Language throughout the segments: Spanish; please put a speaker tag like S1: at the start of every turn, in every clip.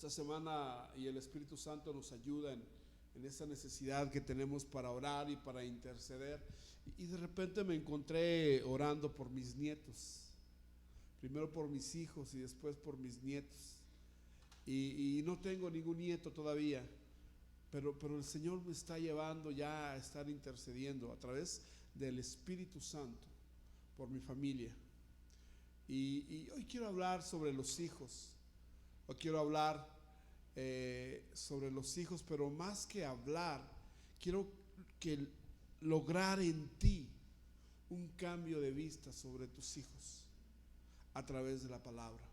S1: Esta semana y el Espíritu Santo nos ayuda en esa necesidad que tenemos para orar y para interceder. Y de repente me encontré orando por mis nietos, primero por mis hijos y después por mis nietos. Y no tengo ningún nieto todavía, pero el Señor me está llevando ya a estar intercediendo a través del Espíritu Santo por mi familia. Y hoy quiero hablar sobre los hijos. Hoy quiero hablar sobre los hijos, pero más que hablar, quiero lograr en ti un cambio de vista sobre tus hijos a través de la palabra.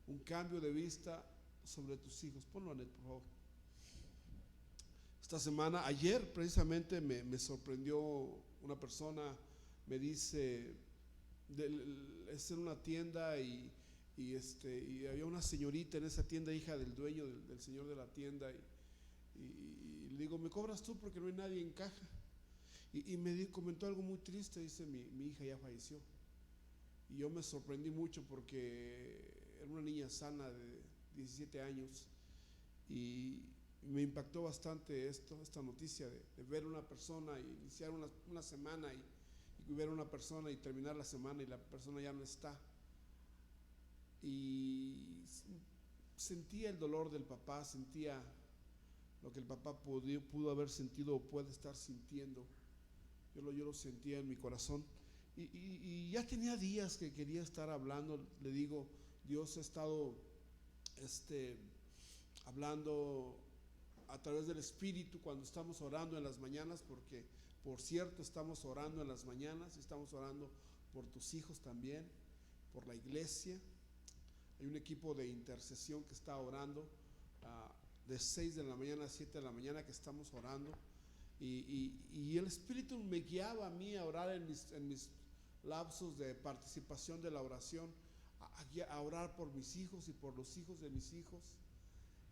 S1: Un cambio de vista sobre tus hijos. Ponlo, Anet, por favor. Esta semana, ayer precisamente me sorprendió una persona. Me dice, es en una tienda y había una señorita en esa tienda, hija del dueño, del señor de la tienda, y le digo, ¿me cobras tú? Porque no hay nadie en caja. Y me comentó algo muy triste. Dice, mi hija ya falleció. Y yo me sorprendí mucho porque era una niña sana de 17 años y me impactó bastante esta noticia de ver una persona, iniciar una semana y ver una persona y terminar la semana y la persona ya no está. Y sentía el dolor del papá, sentía lo que el papá pudo haber sentido o puede estar sintiendo. Yo lo sentía en mi corazón y ya tenía días que quería estar hablando. Le digo, Dios ha estado hablando a través del Espíritu cuando estamos orando en las mañanas, porque por cierto estamos orando en las mañanas, estamos orando por tus hijos también, por la iglesia. Hay un equipo de intercesión que está orando de 6 de la mañana a 7 de la mañana, que estamos orando, y el Espíritu me guiaba a mí a orar en mis lapsos de participación de la oración, a orar por mis hijos y por los hijos de mis hijos.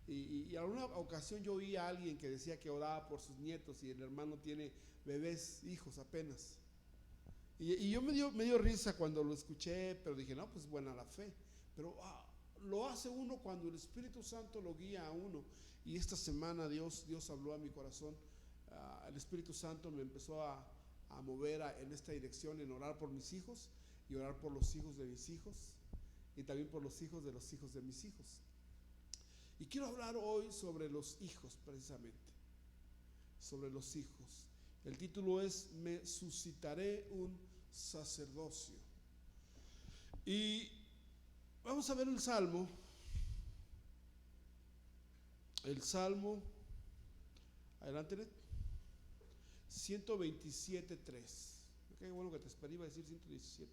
S1: Y a una ocasión yo oí a alguien que decía que oraba por sus nietos, y el hermano tiene bebés, hijos apenas. Y yo me dio risa cuando lo escuché, pero dije, no, pues buena la fe. Pero lo hace uno cuando el Espíritu Santo lo guía a uno. Y esta semana Dios habló a mi corazón. El Espíritu Santo me empezó a mover en esta dirección, en orar por mis hijos y orar por los hijos de mis hijos y también por los hijos de mis hijos. Y quiero hablar hoy sobre los hijos, precisamente, sobre los hijos. El título es: me suscitaré un sacerdocio. Y vamos a ver el Salmo, adelante, 127.3. Qué bueno que te esperé, iba a decir 117.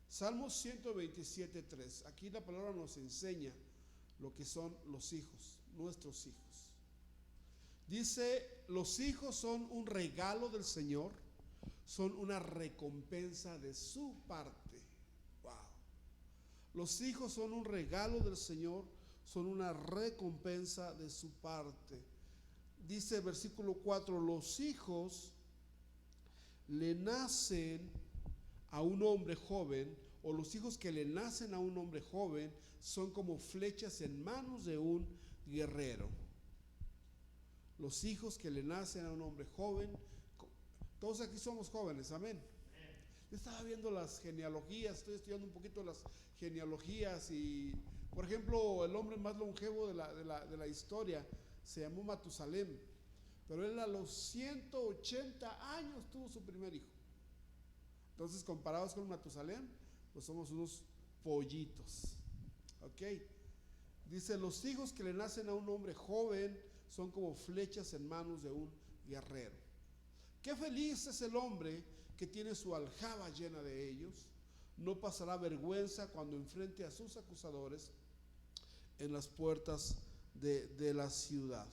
S1: Salmo 127.3. Aquí la palabra nos enseña lo que son los hijos, nuestros hijos. Dice, los hijos son un regalo del Señor, son una recompensa de su parte. Wow. Los hijos son un regalo del Señor, son una recompensa de su parte. Dice versículo 4, los hijos le nacen a un hombre joven, o los hijos que le nacen a un hombre joven son como flechas en manos de un guerrero. Los hijos que le nacen a un hombre joven, todos aquí somos jóvenes, amén. Yo estaba viendo las genealogías, estoy estudiando un poquito las genealogías, y por ejemplo el hombre más longevo de la historia se llamó Matusalén, pero él a los 180 años tuvo su primer hijo. Entonces, comparados con Matusalén, pues somos unos pollitos. Ok. Dice, los hijos que le nacen a un hombre joven son como flechas en manos de un guerrero. Qué feliz es el hombre que tiene su aljaba llena de ellos. No pasará vergüenza cuando enfrente a sus acusadores en las puertas de la ciudad.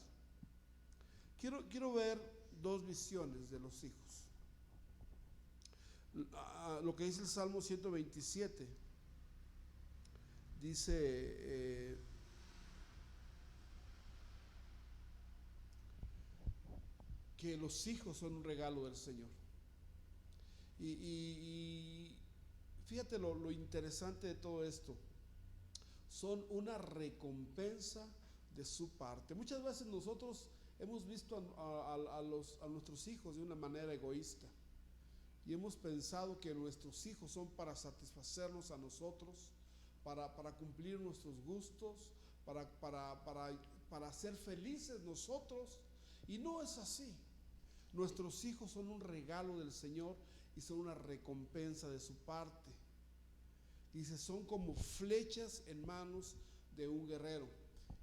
S1: Quiero ver dos visiones de los hijos. Lo que dice el Salmo 127. Dice, que los hijos son un regalo del Señor. Y fíjate lo interesante de todo esto. son una recompensa de su parte. Muchas veces nosotros hemos visto a nuestros hijos de una manera egoísta y hemos pensado que nuestros hijos son para satisfacernos a nosotros, para cumplir nuestros gustos, para ser felices nosotros, y no es así. Nuestros hijos son un regalo del Señor y son una recompensa de su parte. Dice, son como flechas en manos de un guerrero.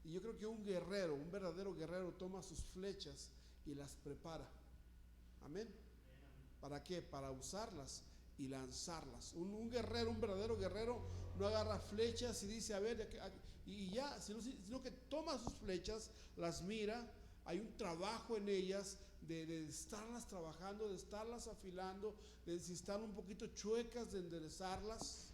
S1: Y yo creo que un guerrero, un verdadero guerrero, toma sus flechas y las prepara. Amén. ¿Para qué? Para usarlas y lanzarlas. Un guerrero, un verdadero guerrero, no agarra flechas y dice, a ver, y ya, sino que toma sus flechas, las mira, hay un trabajo en ellas de estarlas trabajando, de estarlas afilando, de si están un poquito chuecas, de enderezarlas.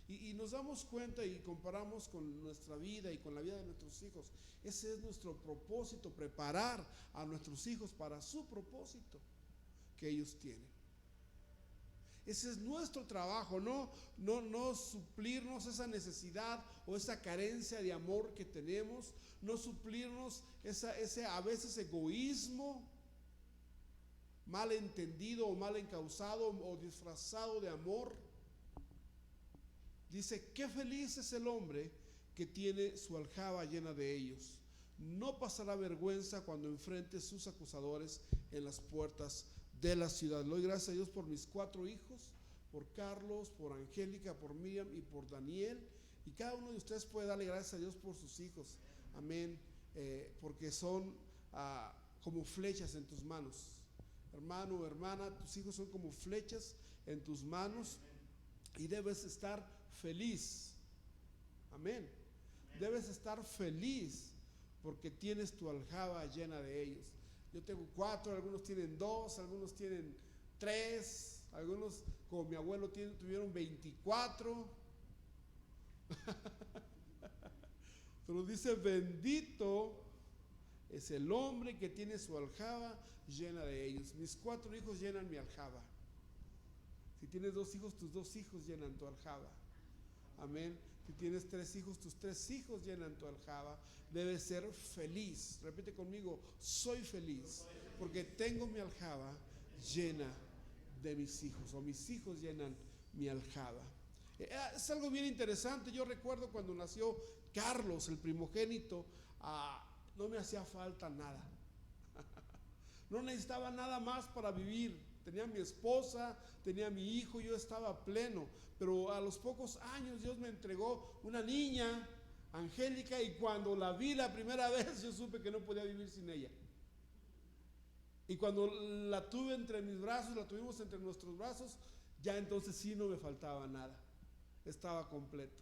S1: Y nos damos cuenta y comparamos con nuestra vida y con la vida de nuestros hijos. Ese es nuestro propósito, preparar a nuestros hijos para su propósito que ellos tienen. Ese es nuestro trabajo, no suplirnos esa necesidad o esa carencia de amor que tenemos, no suplirnos ese a veces egoísmo mal entendido o mal encausado o disfrazado de amor. Dice, qué feliz es el hombre que tiene su aljaba llena de ellos. No pasará vergüenza cuando enfrente sus acusadores en las puertas de la ciudad. Le doy gracias a Dios por mis 4 hijos, por Carlos, por Angélica, por Miriam y por Daniel. Y cada uno de ustedes puede darle gracias a Dios por sus hijos. Amén. Porque son como flechas en tus manos. Hermano o hermana, tus hijos son como flechas en tus manos y debes estar feliz. Amén. Debes estar feliz porque tienes tu aljaba llena de ellos. Yo tengo 4, algunos tienen 2, algunos tienen 3, algunos, como mi abuelo, tuvieron 24. Pero dice, bendito es el hombre que tiene su aljaba llena de ellos. Mis 4 hijos llenan mi aljaba. Si tienes 2 hijos, tus 2 hijos llenan tu aljaba. Amén. Si tienes 3 hijos, tus 3 hijos llenan tu aljaba. Debes ser feliz. Repite conmigo, soy feliz porque tengo mi aljaba llena de mis hijos, o mis hijos llenan mi aljaba. Es algo bien interesante. Yo recuerdo cuando nació Carlos, el primogénito, no me hacía falta nada. No necesitaba nada más para vivir. Tenía mi esposa, tenía mi hijo, yo estaba pleno. Pero a los pocos años Dios me entregó una niña, Angélica, y cuando la vi la primera vez yo supe que no podía vivir sin ella. Y cuando la tuve entre mis brazos, la tuvimos entre nuestros brazos, ya entonces sí no me faltaba nada. Estaba completo.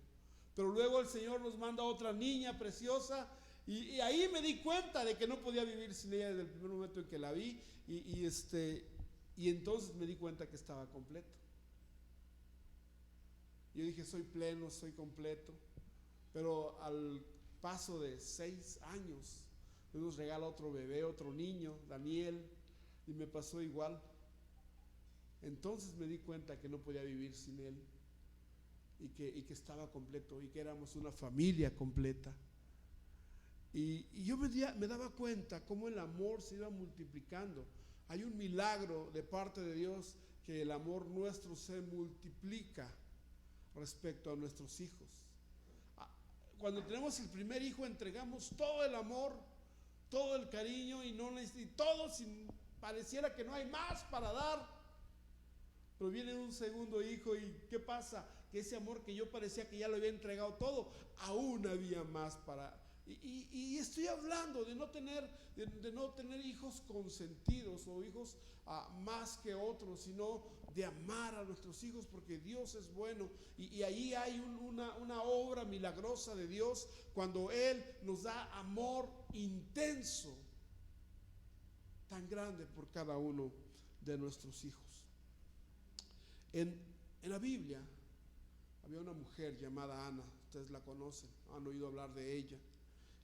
S1: Pero luego el Señor nos manda otra niña preciosa y ahí me di cuenta de que no podía vivir sin ella desde el primer momento en que la vi y entonces me di cuenta que estaba completo. Yo dije, soy pleno, soy completo. Pero al paso de 6 años, nos regala otro bebé, otro niño, Daniel, y me pasó igual. Entonces me di cuenta que no podía vivir sin él y que estaba completo y que éramos una familia completa. Y yo me daba cuenta cómo el amor se iba multiplicando. Hay un milagro de parte de Dios, que el amor nuestro se multiplica respecto a nuestros hijos. Cuando tenemos el primer hijo entregamos todo el amor, todo el cariño y todo pareciera que no hay más para dar. Pero viene un segundo hijo y ¿qué pasa? Que ese amor que yo parecía que ya lo había entregado todo, aún había más para. Y estoy hablando de no tener hijos consentidos o hijos más que otros, sino de amar a nuestros hijos porque Dios es bueno. Y ahí hay una obra milagrosa de Dios cuando Él nos da amor intenso, tan grande por cada uno de nuestros hijos. En la Biblia había una mujer llamada Ana, ustedes la conocen, han oído hablar de ella.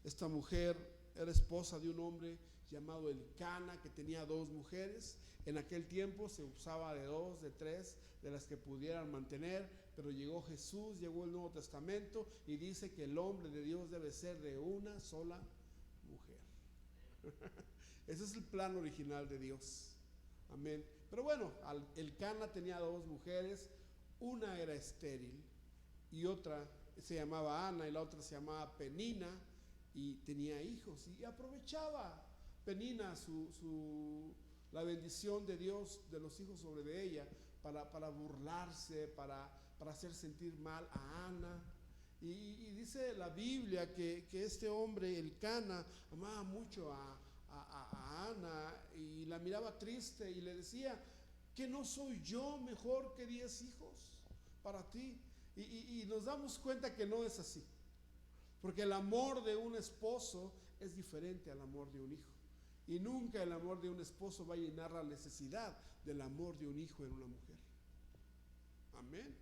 S1: Esta mujer era esposa de un hombre llamado Elcana, que tenía 2 mujeres. En aquel tiempo se usaba de 2, de 3, de las que pudieran mantener, pero llegó Jesús, llegó el Nuevo Testamento y dice que el hombre de Dios debe ser de una sola mujer. Ese es el plan original de Dios. Amén. Pero bueno, Elcana tenía dos mujeres, una era estéril y otra se llamaba Ana y la otra se llamaba Penina, y tenía hijos y aprovechaba Penina la bendición de Dios de los hijos sobre de ella para burlarse, para hacer sentir mal a Ana. Y dice la Biblia que este hombre, Elcana, amaba mucho a Ana y la miraba triste y le decía: ¿que no soy yo mejor que 10 hijos para ti? Y nos damos cuenta que no es así, porque el amor de un esposo es diferente al amor de un hijo, y nunca el amor de un esposo va a llenar la necesidad del amor de un hijo en una mujer. Amén.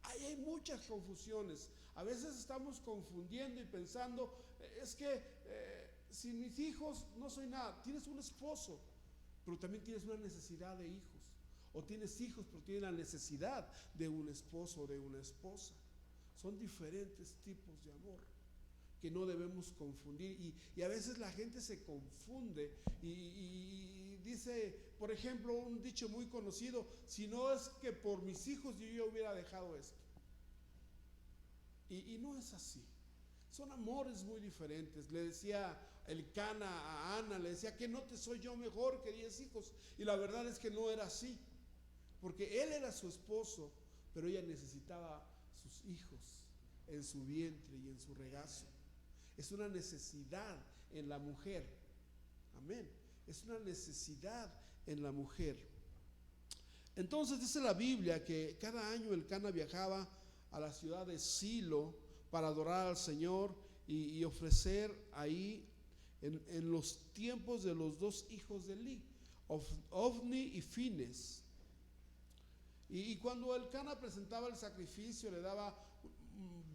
S1: Ahí hay muchas confusiones. A veces estamos confundiendo y pensando, es que sin mis hijos no soy nada. Tienes un esposo, pero también tienes una necesidad de hijos. O tienes hijos, pero tienes la necesidad de un esposo o de una esposa. Son diferentes tipos de amor que no debemos confundir. Y a veces la gente se confunde y dice, por ejemplo, un dicho muy conocido: si no es que por mis hijos yo hubiera dejado esto. Y no es así. Son amores muy diferentes. Le decía Elcana a Ana, le decía: que no te soy yo mejor que 10 hijos. Y la verdad es que no era así, porque él era su esposo, pero ella necesitaba sus hijos en su vientre y en su regazo. Es una necesidad en la mujer. Amén. Es una necesidad en la mujer. Entonces dice la Biblia que cada año Elcana viajaba a la ciudad de Silo para adorar al Señor y ofrecer ahí en los tiempos de los dos hijos de Eli, Ofni y Fines. Y cuando Elcana presentaba el sacrificio, le daba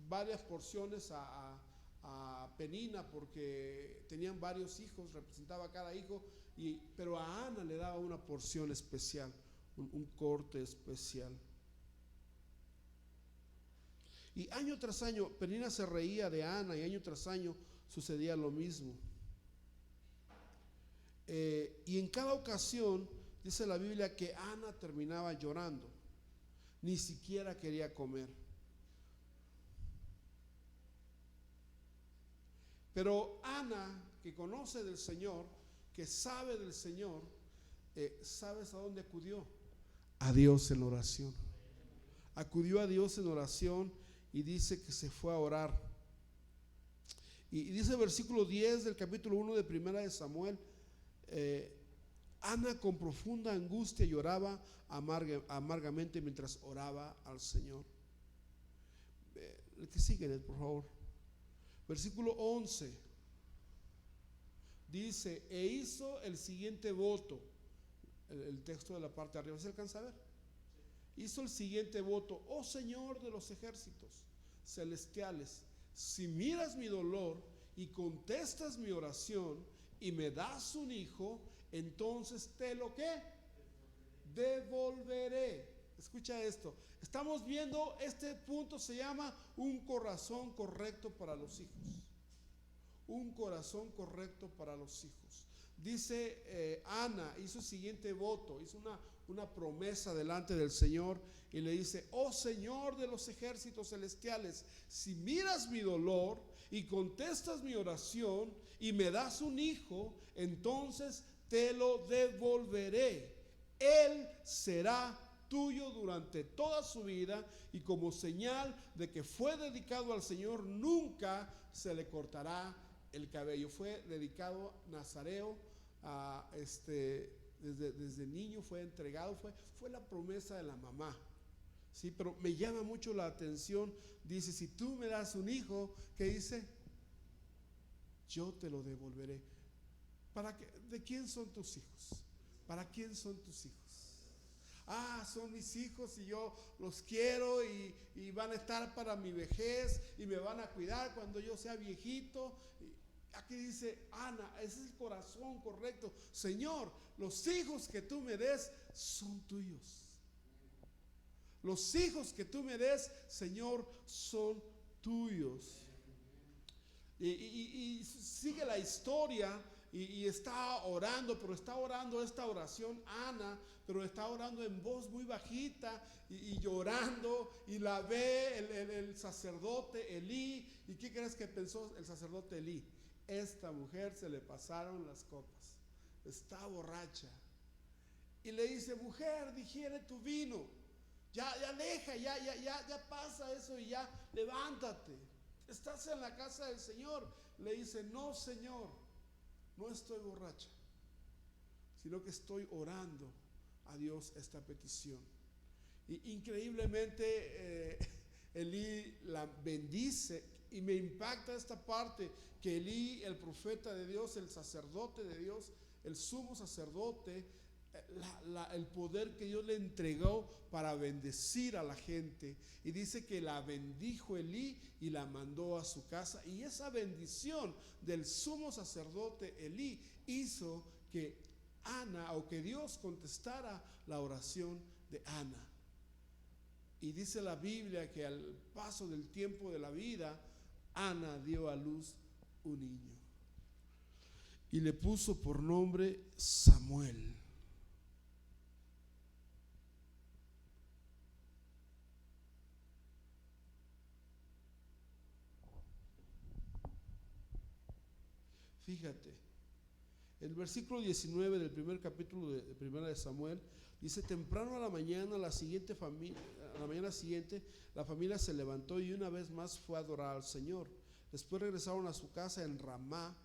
S1: varias porciones a Penina, porque tenían varios hijos, representaba a cada hijo, pero a Ana le daba una porción especial, un corte especial. Y año tras año Penina se reía de Ana, y año tras año sucedía lo mismo. Y en cada ocasión dice la Biblia que Ana terminaba llorando, ni siquiera quería comer. Pero Ana, que conoce del Señor, que sabe del Señor, ¿sabes a dónde acudió? A Dios en oración. Acudió a Dios en oración y dice que se fue a orar. Y dice el versículo 10 del capítulo 1 de Primera de Samuel: Ana con profunda angustia lloraba amargamente mientras oraba al Señor. El que sigue, por favor. Versículo 11 dice: e hizo el siguiente voto. El texto de la parte de arriba, ¿se alcanza a ver? Hizo el siguiente voto: oh Señor de los ejércitos celestiales, si miras mi dolor y contestas mi oración y me das un hijo, entonces te lo ¿qué? Devolveré. Escucha esto. Estamos viendo, este punto se llama un corazón correcto para los hijos. Un corazón correcto para los hijos. Dice Ana hizo el siguiente voto, hizo una promesa delante del Señor y le dice: oh Señor de los ejércitos celestiales, si miras mi dolor y contestas mi oración y me das un hijo, entonces te lo devolveré. Él será tuyo durante toda su vida, y como señal de que fue dedicado al Señor, nunca se le cortará el cabello. Fue dedicado nazareo, desde niño fue entregado, fue la promesa de la mamá. Sí, pero me llama mucho la atención. Dice: si tú me das un hijo, ¿qué dice? Yo te lo devolveré. ¿De quién son tus hijos? ¿Para quién son tus hijos? Son mis hijos y yo los quiero y van a estar para mi vejez y me van a cuidar cuando yo sea viejito. Aquí dice Ana, ese es el corazón correcto. Señor, los hijos que tú me des son tuyos. Los hijos que tú me des, Señor, son tuyos. Y sigue la historia y está orando, pero está orando esta oración Ana, pero está orando en voz muy bajita y llorando, y la ve el sacerdote Elí. ¿Y qué crees que pensó el sacerdote Elí? Esta mujer se le pasaron las copas, está borracha. Y le dice: mujer, digiere tu vino, ya deja, ya pasa eso, y ya levántate, estás en la casa del Señor. Le dice: no, Señor, no estoy borracha, sino que estoy orando a Dios esta petición. Y increíblemente Elí la bendice, y me impacta esta parte que Elí, el profeta de Dios, el sacerdote de Dios, el sumo sacerdote, el poder que Dios le entregó para bendecir a la gente. Y dice que la bendijo Elí y la mandó a su casa. Y esa bendición del sumo sacerdote Elí hizo que Ana, o que Dios contestara la oración de Ana. Y dice la Biblia que al paso del tiempo de la vida, Ana dio a luz un niño y le puso por nombre Samuel. Fíjate, el versículo 19 del primer capítulo de Primera de Samuel dice: temprano a la mañana siguiente, la familia se levantó y una vez más fue a adorar al Señor. Después regresaron a su casa en Ramá.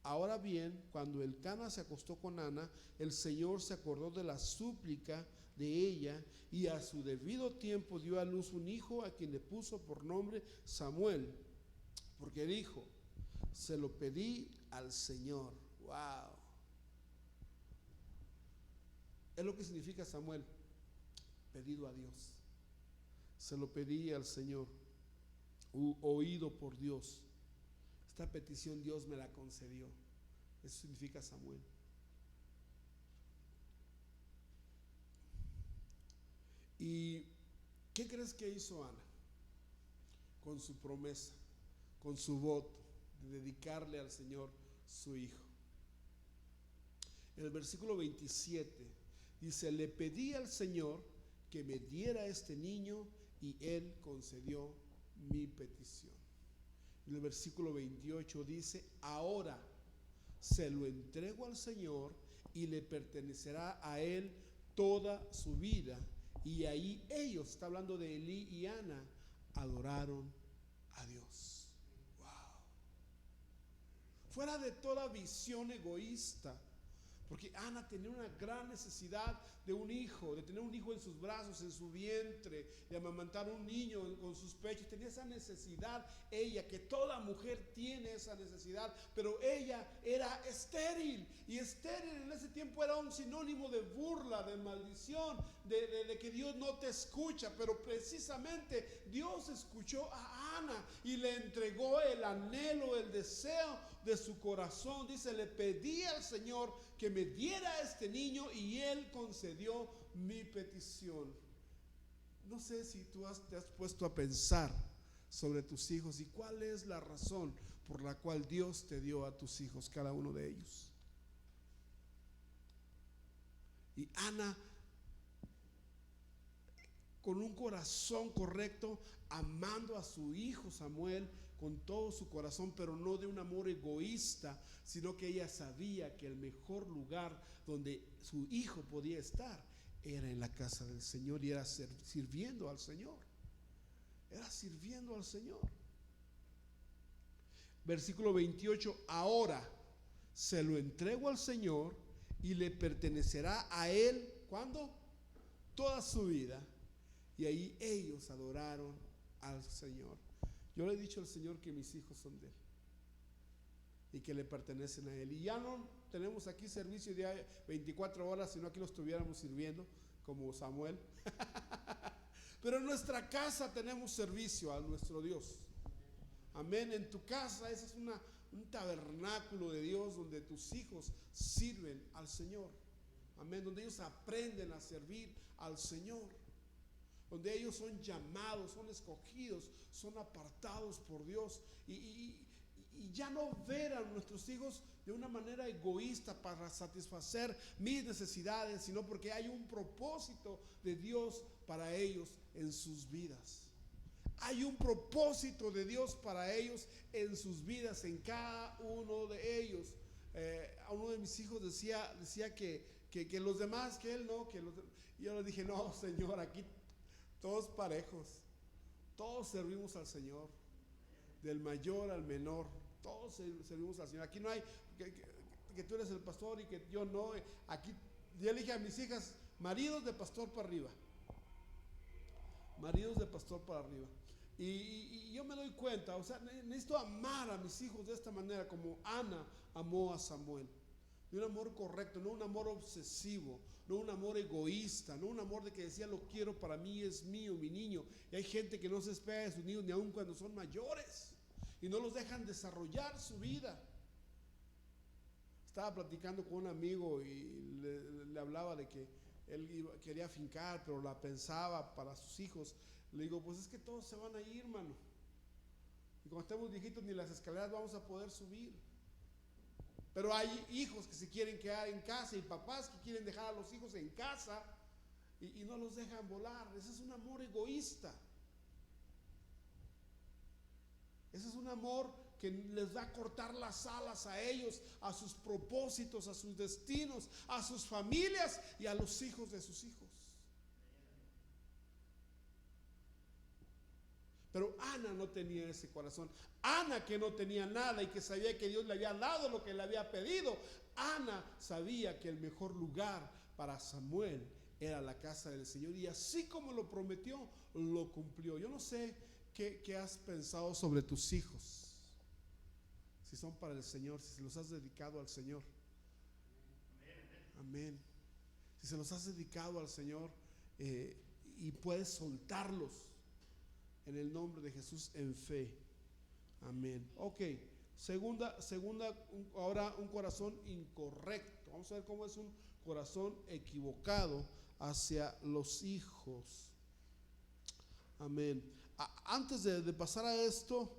S1: Ahora bien, cuando Elcana se acostó con Ana, el Señor se acordó de la súplica de ella, y a su debido tiempo dio a luz un hijo, a quien le puso por nombre Samuel, porque dijo: se lo pedí al Señor. Wow. Es lo que significa Samuel, pedido a Dios. Se lo pedí al Señor, oído por Dios. Esta petición Dios me la concedió. Eso significa Samuel. ¿Y qué crees que hizo Ana con su promesa, con su voto de dedicarle al Señor su hijo? En el versículo 27 dice: le pedí al Señor que me diera este niño, y Él concedió mi petición. En el versículo 28 dice: ahora se lo entrego al Señor, y le pertenecerá a Él toda su vida. Y ahí ellos, está hablando de Elí y Ana, adoraron a Dios. Wow. Fuera de toda visión egoísta, porque Ana tenía una gran necesidad de un hijo, de tener un hijo en sus brazos, en su vientre, de amamantar un niño con sus pechos. Tenía esa necesidad ella, que toda mujer tiene esa necesidad, pero ella era estéril, y estéril en ese tiempo era un sinónimo de burla, de maldición, de que Dios no te escucha. Pero precisamente Dios escuchó a Ana y le entregó el anhelo, el deseo de su corazón. Dice: le pedí al Señor que me diera este niño, y Él concedió mi petición. No sé si tú te has puesto a pensar sobre tus hijos y cuál es la razón por la cual Dios te dio a tus hijos, cada uno de ellos. Y Ana, con un corazón correcto, amando a su hijo Samuel con todo su corazón, pero no de un amor egoísta, sino que ella sabía que el mejor lugar donde su hijo podía estar era en la casa del Señor, y era sirviendo al Señor. Era sirviendo al Señor. Versículo 28: ahora se lo entrego al Señor, y le pertenecerá a Él, ¿cuándo? Toda su vida. Y ahí ellos adoraron al Señor. Yo le he dicho al Señor que mis hijos son de Él y que le pertenecen a Él. Y ya no tenemos aquí servicio de 24 horas, sino aquí lo estuviéramos sirviendo como Samuel. Pero en nuestra casa tenemos servicio a nuestro Dios. Amén. En tu casa ese es un tabernáculo de Dios, donde tus hijos sirven al Señor. Amén. Donde ellos aprenden a servir al Señor. donde ellos son llamados, son escogidos, son apartados por Dios, y ya no ver a nuestros hijos de una manera egoísta para satisfacer mis necesidades, sino porque hay un propósito de Dios para ellos en sus vidas. Hay un propósito de Dios para ellos en sus vidas, en cada uno de ellos. A uno de mis hijos decía que los demás, que él no, y yo le dije, no, Señor, aquí todos parejos, todos servimos al Señor, del mayor al menor, todos servimos al Señor. Aquí no hay que tú eres el pastor y que yo no. Aquí yo le dije a mis hijas, maridos de pastor para arriba, maridos de pastor para arriba. Y yo me doy cuenta, o sea, necesito amar a mis hijos de esta manera, como Ana amó a Samuel, de un amor correcto, no un amor obsesivo, no un amor egoísta, no un amor de que decía lo quiero para mí, es mío, mi niño. Y hay gente que no se espera de sus niños ni aun cuando son mayores y no los dejan desarrollar su vida. Estaba platicando con un amigo y le hablaba de que él quería fincar, pero la pensaba para sus hijos. Le digo, pues es que todos se van a ir, mano. Y cuando estemos viejitos ni las escaleras vamos a poder subir. Pero hay hijos que se quieren quedar en casa y papás que quieren dejar a los hijos en casa y no los dejan volar. Ese es un amor egoísta. Ese es un amor que les va a cortar las alas a ellos, a sus propósitos, a sus destinos, a sus familias y a los hijos de sus hijos. Pero Ana no tenía ese corazón. Ana, que no tenía nada y que sabía que Dios le había dado lo que le había pedido. Ana sabía que el mejor lugar para Samuel era la casa del Señor, y así como lo prometió, lo cumplió. Yo no sé qué has pensado sobre tus hijos, si son para el Señor, si se los has dedicado al Señor. Amén. Si se los has dedicado al Señor y puedes soltarlos en el nombre de Jesús en fe. Amén. Ok, segunda, ahora un corazón incorrecto. Vamos a ver cómo es un corazón equivocado hacia los hijos. Amén. Antes de pasar a esto,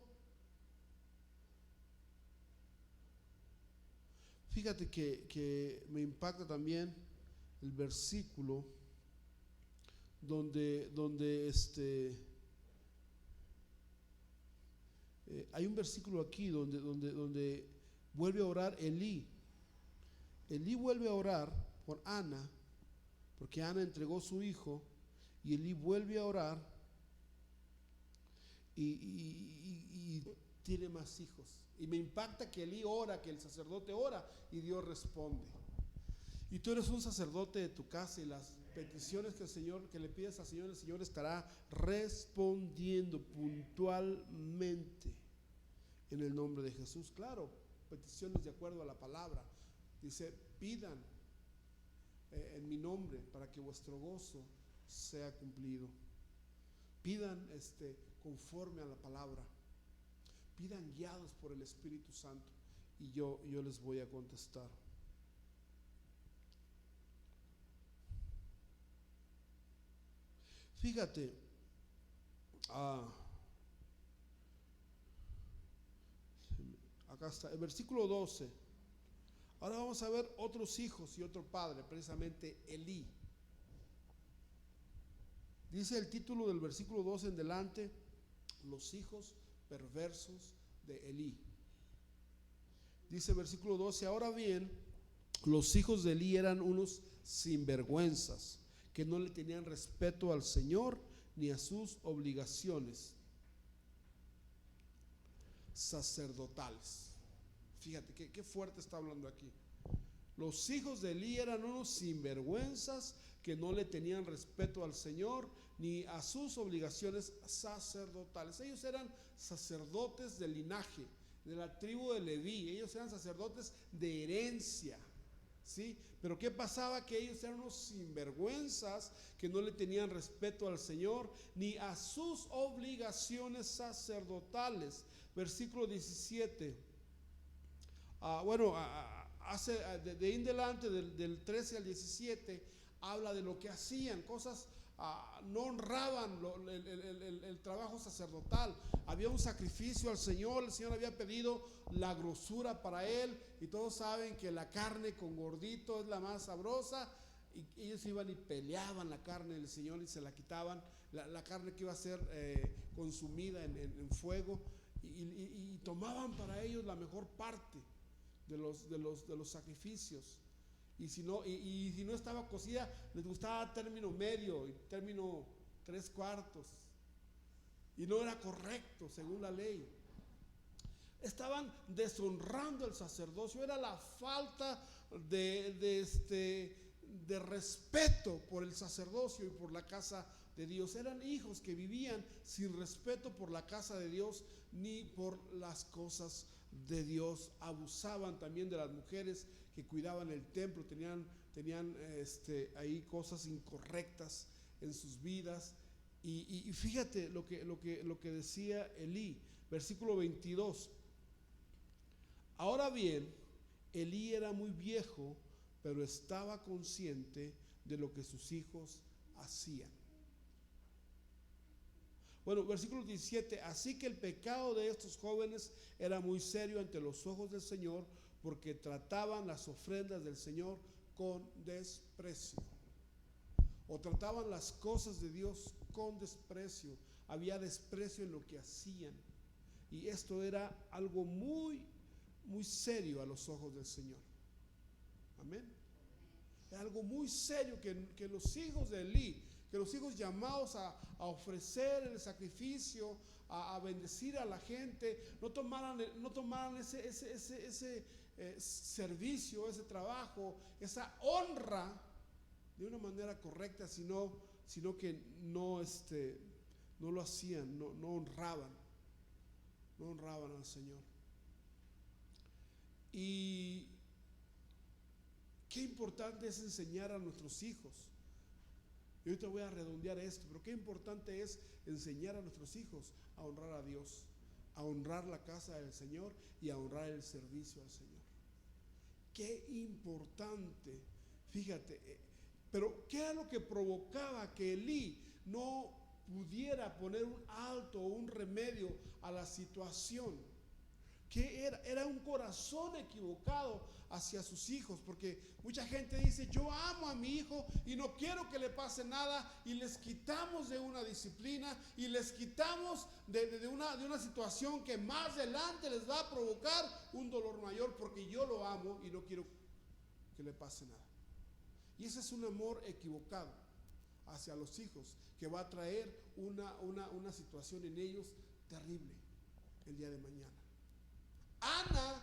S1: fíjate que me impacta también el versículo donde hay un versículo aquí donde vuelve a orar Elí. Elí vuelve a orar por Ana, porque Ana entregó su hijo, y Elí vuelve a orar y tiene más hijos. Y me impacta que Elí ora, que el sacerdote ora y Dios responde. Y tú eres un sacerdote de tu casa, y las peticiones que le pides al Señor, el Señor estará respondiendo puntualmente en el nombre de Jesús. Claro, peticiones de acuerdo a la palabra. Dice, pidan en mi nombre para que vuestro gozo sea cumplido. Pidan conforme a la palabra. Pidan guiados por el Espíritu Santo, y yo les voy a contestar. Fíjate, acá está, el versículo 12. Ahora vamos a ver otros hijos y otro padre, precisamente Elí. Dice el título del versículo 12 en delante: los hijos perversos de Elí. Dice el versículo 12: ahora bien, los hijos de Elí eran unos sinvergüenzas, que no le tenían respeto al Señor ni a sus obligaciones sacerdotales. Fíjate qué fuerte está hablando aquí. Los hijos de Elí eran unos sinvergüenzas que no le tenían respeto al Señor ni a sus obligaciones sacerdotales. Ellos eran sacerdotes de linaje, de la tribu de Leví. Ellos eran sacerdotes de herencia, ¿sí? Pero ¿qué pasaba? Que ellos eran unos sinvergüenzas que no le tenían respeto al Señor ni a sus obligaciones sacerdotales. Versículo 17. De ahí en delante, del 13 al 17, habla de lo que hacían, cosas no honraban el trabajo sacerdotal. Había un sacrificio al Señor, el Señor había pedido la grosura para él, y todos saben que la carne con gordito es la más sabrosa, y ellos iban y peleaban la carne del Señor y se la quitaban, la carne que iba a ser consumida en fuego, y tomaban para ellos la mejor parte de los sacrificios. Y si no estaba cocida, les gustaba término medio y término 3/4, y no era correcto según la ley. Estaban deshonrando el sacerdocio, era la falta de respeto por el sacerdocio y por la casa de Dios. Eran hijos que vivían sin respeto por la casa de Dios ni por las cosas de Dios. Abusaban también de las mujeres que cuidaban el templo, tenían ahí cosas incorrectas en sus vidas. Y fíjate lo que decía Elí, versículo 22. Ahora bien, Elí era muy viejo, pero estaba consciente de lo que sus hijos hacían. Bueno, versículo 17, así que el pecado de estos jóvenes era muy serio ante los ojos del Señor, porque trataban las ofrendas del Señor con desprecio, o trataban las cosas de Dios con desprecio. Había desprecio en lo que hacían, y esto era algo muy, muy serio a los ojos del Señor. Amén. Es algo muy serio que los hijos de Elí, que los hijos llamados a ofrecer el sacrificio, a bendecir a la gente, no tomaran ese servicio, ese trabajo, esa honra de una manera correcta, sino que no lo hacían, no honraban al Señor. Y qué importante es enseñar a nuestros hijos. Y ahorita voy a redondear esto, pero qué importante es enseñar a nuestros hijos a honrar a Dios, a honrar la casa del Señor y a honrar el servicio al Señor. Qué importante, fíjate. Pero ¿qué era lo que provocaba que Elí no pudiera poner un alto o un remedio a la situación? ¿Qué era? Era un corazón equivocado hacia sus hijos, porque mucha gente dice: yo amo a mi hijo y no quiero que le pase nada, y les quitamos de una disciplina y les quitamos de una situación que más adelante les va a provocar un dolor mayor, porque yo lo amo y no quiero que le pase nada. Y ese es un amor equivocado hacia los hijos, que va a traer una situación en ellos terrible el día de mañana. Ana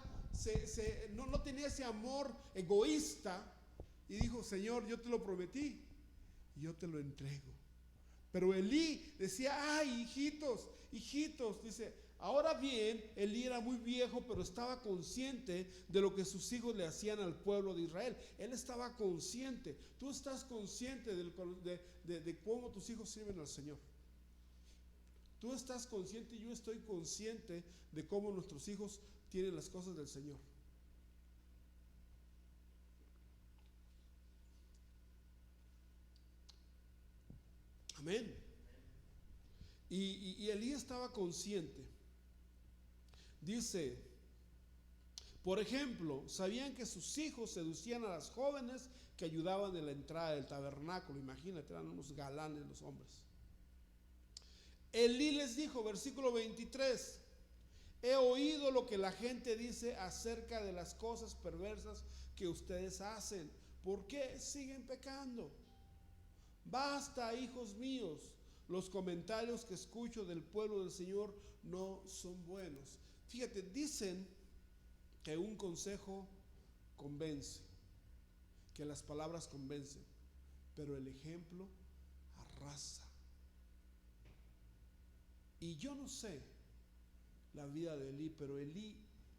S1: no tenía ese amor egoísta y dijo: Señor, yo te lo prometí y yo te lo entrego. Pero Elí decía: ay, hijitos, dice. Ahora bien, Elí era muy viejo, pero estaba consciente de lo que sus hijos le hacían al pueblo de Israel. Él estaba consciente. Tú estás consciente de cómo tus hijos sirven al Señor. Tú estás consciente y yo estoy consciente de cómo nuestros hijos tienen las cosas del Señor. Amén. Y Elí estaba consciente. Dice, por ejemplo, sabían que sus hijos seducían a las jóvenes que ayudaban en la entrada del tabernáculo. Imagínate, eran unos galanes los hombres. Elí les dijo, versículo 23, he oído lo que la gente dice acerca de las cosas perversas que ustedes hacen. ¿Por qué siguen pecando? Basta, hijos míos, los comentarios que escucho del pueblo del Señor no son buenos. Fíjate, dicen que un consejo convence, que las palabras convencen, pero el ejemplo arrasa. Y yo no sé la vida de Elí, pero Elí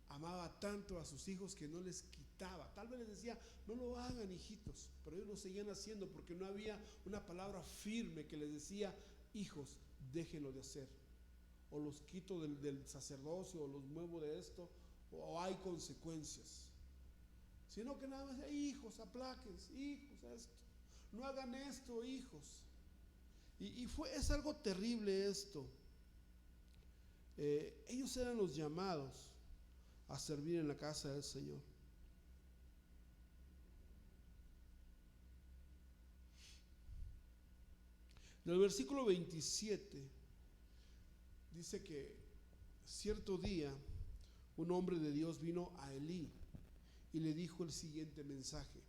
S1: amaba tanto a sus hijos que no les quitaba. Tal vez les decía: no lo hagan, hijitos, pero ellos lo seguían haciendo porque no había una palabra firme que les decía: hijos, déjenlo de hacer, o los quito del sacerdocio, o los muevo de esto, o hay consecuencias. Sino que nada más: hijos, apláquense, hijos, esto, no hagan esto, hijos. Es algo terrible esto. Ellos eran los llamados a servir en la casa del Señor. En el versículo 27 dice que cierto día un hombre de Dios vino a Elí y le dijo el siguiente mensaje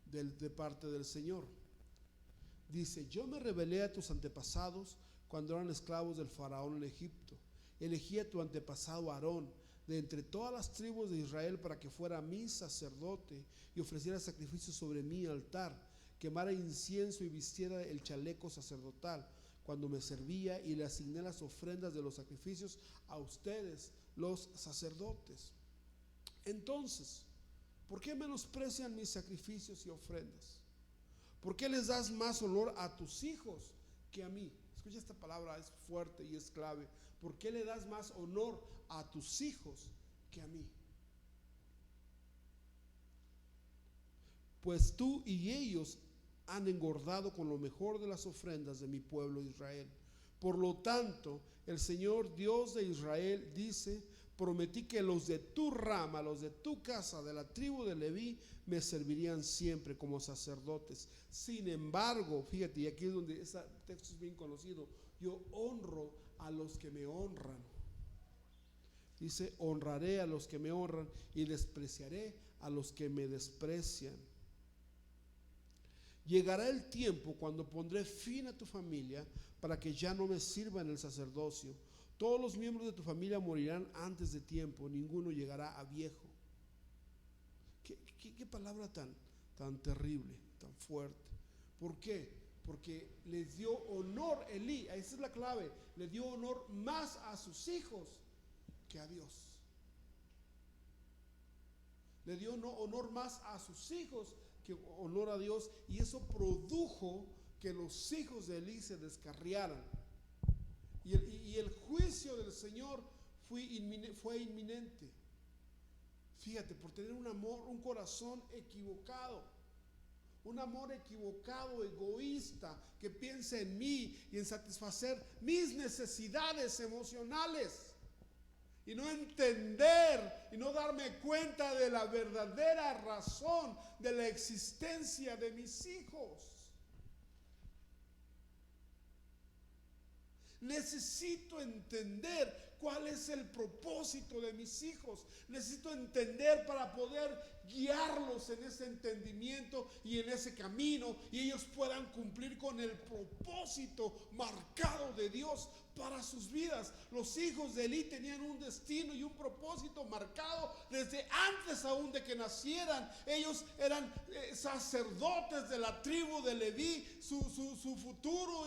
S1: de parte del Señor. Dice: yo me rebelé a tus antepasados cuando eran esclavos del faraón en Egipto. Elegí a tu antepasado Aarón de entre todas las tribus de Israel para que fuera mi sacerdote y ofreciera sacrificios sobre mi altar, quemara incienso y vistiera el chaleco sacerdotal cuando me servía, y le asigné las ofrendas de los sacrificios a ustedes, los sacerdotes. Entonces, ¿por qué menosprecian mis sacrificios y ofrendas? ¿Por qué les das más honor a tus hijos que a mí? Escucha, esta palabra es fuerte y es clave. ¿Por qué le das más honor a tus hijos que a mí? Pues tú y ellos han engordado con lo mejor de las ofrendas de mi pueblo Israel. Por lo tanto, el Señor Dios de Israel dice: prometí que los de tu rama, los de tu casa, de la tribu de Leví, me servirían siempre como sacerdotes. Sin embargo, fíjate, y aquí es donde este texto es bien conocido: yo honro a los que me honran. Dice: honraré a los que me honran y despreciaré a los que me desprecian. Llegará el tiempo cuando pondré fin a tu familia para que ya no me sirva en el sacerdocio. Todos los miembros de tu familia morirán antes de tiempo, ninguno llegará a viejo. ¿Qué palabra tan terrible, tan fuerte? ¿Por qué? Porque les dio honor Elí, esa es la clave, le dio honor más a sus hijos que a Dios. Le dio honor más a sus hijos que honor a Dios, y eso produjo que los hijos de Elí se descarriaran. Y el juicio del Señor fue inminente. Fíjate, por tener un corazón equivocado, un amor equivocado, egoísta, que piensa en mí y en satisfacer mis necesidades emocionales, y no entender y no darme cuenta de la verdadera razón de la existencia de mis hijos. Necesito entender cuál es el propósito de mis hijos. Necesito entender para poder guiarlos en ese entendimiento y en ese camino, y ellos puedan cumplir con el propósito marcado de Dios para sus vidas. Los hijos de Elí tenían un destino y un propósito marcado desde antes aún de que nacieran. Ellos eran sacerdotes de la tribu de Leví. Su futuro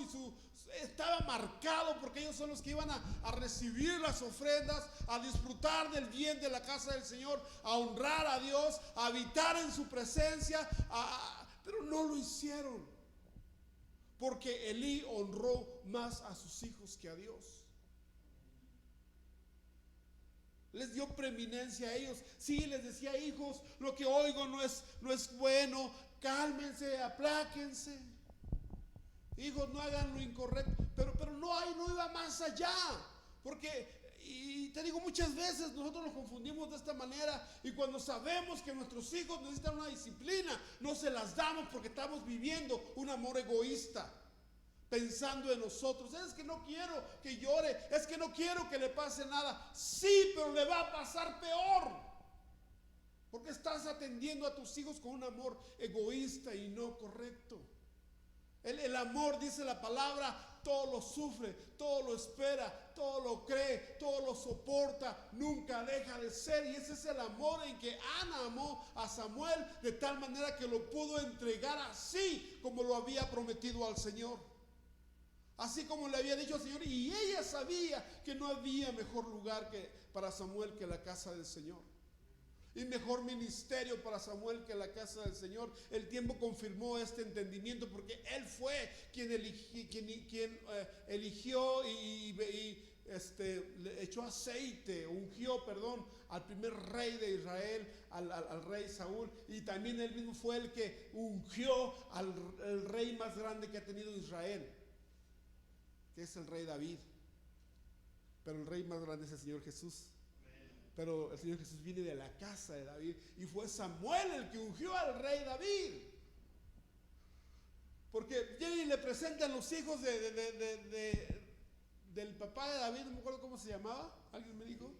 S1: estaba marcado, porque ellos son los que iban a recibir las ofrendas, a disfrutar del bien de la casa del Señor, a honrar a Dios, a habitar en su presencia, pero no lo hicieron, porque Elí honró más a sus hijos que a Dios. Les dio preeminencia a ellos. Sí, les decía: hijos, lo que oigo no es bueno, cálmense, apláquense. Hijos, no hagan lo incorrecto, pero no iba más allá, porque, y te digo, muchas veces nosotros nos confundimos de esta manera, y cuando sabemos que nuestros hijos necesitan una disciplina, no se las damos porque estamos viviendo un amor egoísta, pensando en nosotros. Es que no quiero que llore, es que no quiero que le pase nada. Sí, pero le va a pasar peor, porque estás atendiendo a tus hijos con un amor egoísta y no correcto. El amor, dice la palabra, todo lo sufre, todo lo espera, todo lo cree, todo lo soporta, nunca deja de ser. Y ese es el amor en que Ana amó a Samuel, de tal manera que lo pudo entregar así como lo había prometido al Señor, así como le había dicho al Señor. Y ella sabía que no había mejor lugar para Samuel que la casa del Señor, y mejor ministerio para Samuel que la casa del Señor. El tiempo confirmó este entendimiento, porque él fue quien eligió y le echó aceite, ungió, perdón, al primer rey de Israel, al rey Saúl, y también él mismo fue el que ungió al rey más grande que ha tenido Israel, que es el rey David. Pero el rey más grande es el Señor Jesús. Pero el Señor Jesús viene de la casa de David, y fue Samuel el que ungió al rey David. Porque vienen y le presentan los hijos del papá de David, no me acuerdo cómo se llamaba. ¿Alguien me dijo?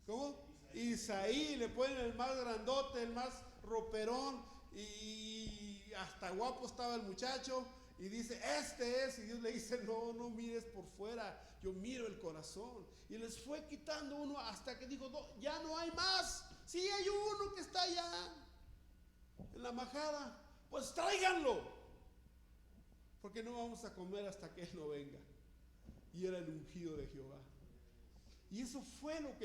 S1: ¿Cómo? Isaí. Le ponen el más grandote, el más roperón, y hasta guapo estaba el muchacho, y dice, este es. Y Dios le dice, no, no mires por fuera, yo miro el corazón. Y les fue quitando uno hasta que dijo, no, ya no hay más. Sí, hay uno que está allá en la majada, pues tráiganlo, porque no vamos a comer hasta que él no venga. Y era el ungido de Jehová. Y eso fue lo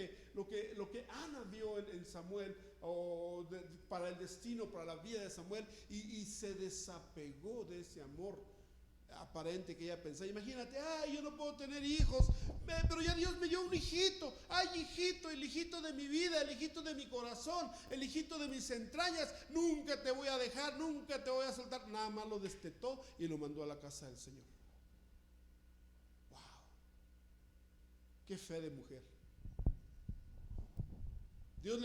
S1: que Ana vio en Samuel, para el destino, para la vida de Samuel, y se desapegó de ese amor aparente que ella pensaba. Imagínate, yo no puedo tener hijos, pero ya Dios me dio un hijito. Ay, hijito, el hijito de mi vida, el hijito de mi corazón, el hijito de mis entrañas. Nunca te voy a dejar, nunca te voy a soltar. Nada más lo destetó y lo mandó a la casa del Señor. Wow, qué fe de mujer. Dios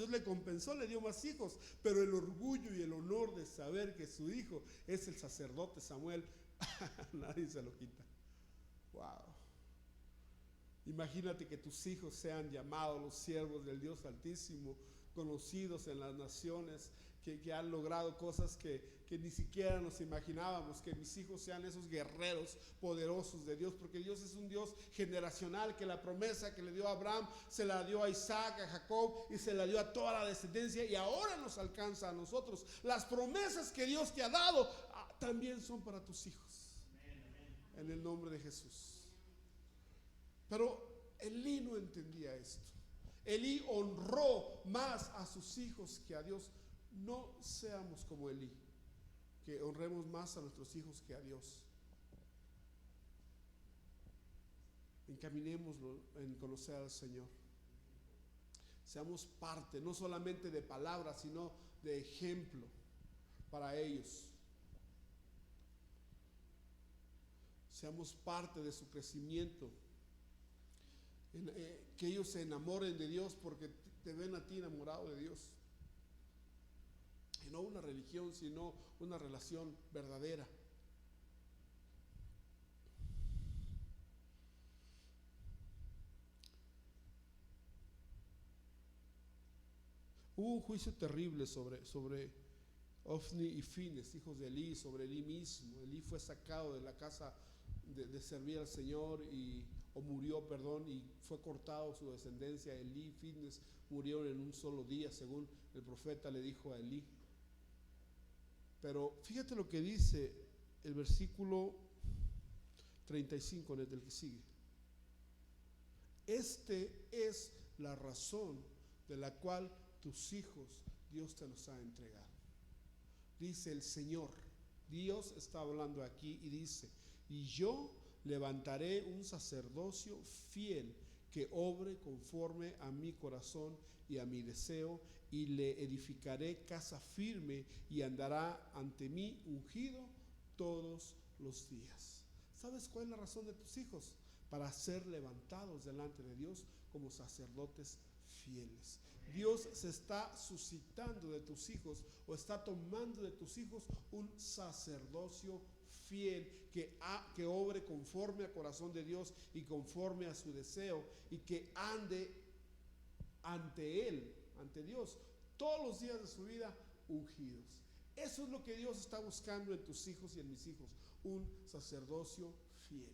S1: le compensó, le dio más hijos, pero el orgullo y el honor de saber que su hijo es el sacerdote Samuel, nadie se lo quita. Wow. Imagínate que tus hijos sean llamados los siervos del Dios Altísimo, conocidos en las naciones, que han logrado cosas que ni siquiera nos imaginábamos. Que mis hijos sean esos guerreros poderosos de Dios, porque Dios es un Dios generacional, que la promesa que le dio a Abraham se la dio a Isaac, a Jacob, y se la dio a toda la descendencia, y ahora nos alcanza a nosotros. Las promesas que Dios te ha dado también son para tus hijos, en el nombre de Jesús. Pero Elí no entendía esto. Elí honró más a sus hijos que a Dios. No seamos como Elí, que honremos más a nuestros hijos que a Dios. Encaminémoslo en conocer al Señor. Seamos parte, no solamente de palabras, sino de ejemplo para ellos. Seamos parte de su crecimiento. Que ellos se enamoren de Dios porque te ven a ti enamorado de Dios. Y no una religión, sino una relación verdadera. Hubo un juicio terrible sobre Ofni y Fines, hijos de Elí, sobre Elí mismo. Elí fue sacado de la casa de servir al Señor, murió, y fue cortado su descendencia. Elí y Fines murieron en un solo día, según el profeta le dijo a Elí. Pero fíjate lo que dice el versículo 35 en el que sigue. Este es la razón de la cual tus hijos Dios te los ha entregado. Dice el Señor, Dios está hablando aquí y dice, y yo levantaré un sacerdocio fiel que obre conforme a mi corazón y a mi deseo, y le edificaré casa firme y andará ante mí ungido todos los días. ¿Sabes cuál es la razón de tus hijos? Para ser levantados delante de Dios como sacerdotes fieles. Dios se está suscitando de tus hijos, o está tomando de tus hijos un sacerdocio fiel que obre conforme al corazón de Dios y conforme a su deseo, y que ande ante Él, ante Dios, todos los días de su vida ungidos. Eso es lo que Dios está buscando en tus hijos y en mis hijos, un sacerdocio fiel.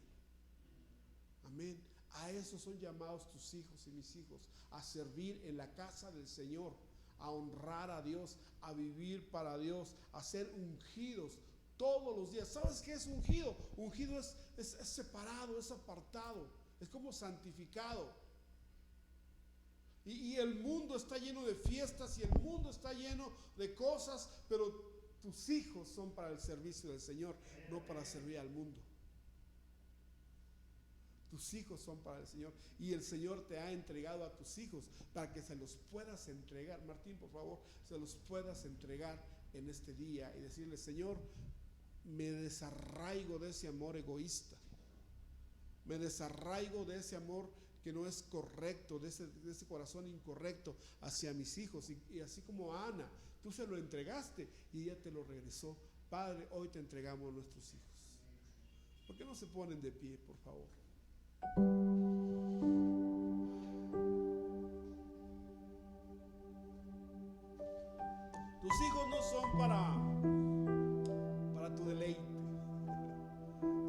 S1: Amén. A eso son llamados tus hijos y mis hijos, a servir en la casa del Señor, a honrar a Dios, a vivir para Dios, a ser ungidos todos los días. ¿Sabes qué es ungido? Ungido es separado, es apartado, es como santificado. Y el mundo está lleno de fiestas, y el mundo está lleno de cosas, pero tus hijos son para el servicio del Señor, no para servir al mundo. Tus hijos son para el Señor y el Señor te ha entregado a tus hijos para que se los puedas entregar. Martín, por favor, se los puedas entregar en este día y decirle: Señor, me desarraigo de ese amor egoísta, me desarraigo de ese amor que no es correcto, de ese corazón incorrecto hacia mis hijos. Y así como a Ana, tú se lo entregaste y ella te lo regresó. Padre, hoy te entregamos a nuestros hijos. ¿Por qué no se ponen de pie, por favor? Tus hijos no son para tu deleite,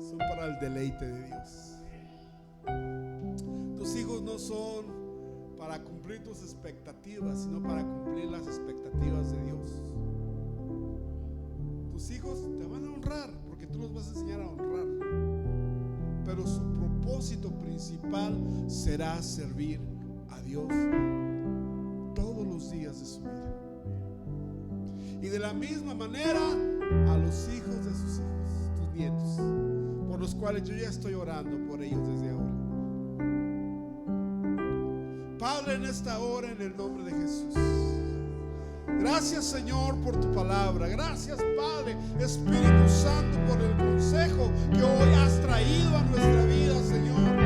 S1: son para el deleite de Dios. Tus hijos no son para cumplir tus expectativas, sino para cumplir las expectativas de Dios. Tus hijos te van a honrar porque tú los vas a enseñar a honrar, pero su propósito principal será servir a Dios todos los días de su vida. Y de la misma manera a los hijos de sus hijos, tus nietos, por los cuales yo ya estoy orando por ellos desde ahora. Padre, en esta hora, en el nombre de Jesús, gracias, Señor, por tu palabra. Gracias, Padre, Espíritu Santo, por el consejo que hoy has traído a nuestra vida, Señor.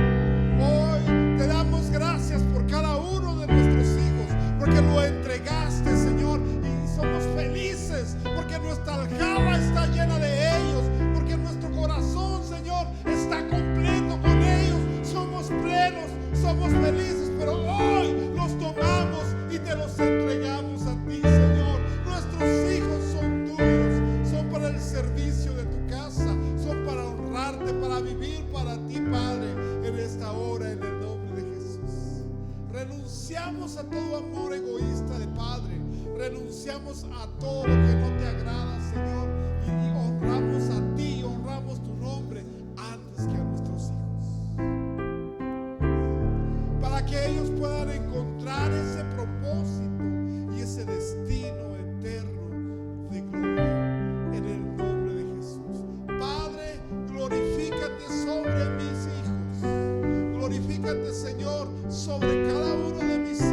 S1: Hoy te damos gracias por cada uno de nuestros hijos, porque lo entregaste, Señor, y somos felices porque nuestra aljaba está llena de ellos, porque nuestro corazón, Señor, está completo con ellos. Somos plenos, somos felices, pero hoy los tomamos y te los entregamos a ti, Señor. Nuestros hijos son tuyos, son para el servicio de tu casa, son para honrarte, para vivir para ti, Padre, en esta hora, en el nombre de Jesús. Renunciamos a todo amor egoísta de padre, renunciamos a todo lo que no te agrada, Señor, y honramos a ti, honramos tu nombre antes que a nuestros hijos, para que ellos puedan encontrar ese propósito y ese destino eterno de gloria, en el nombre de Jesús. Padre, glorifícate sobre mis hijos, glorifícate, Señor, sobre cada uno de mis hijos.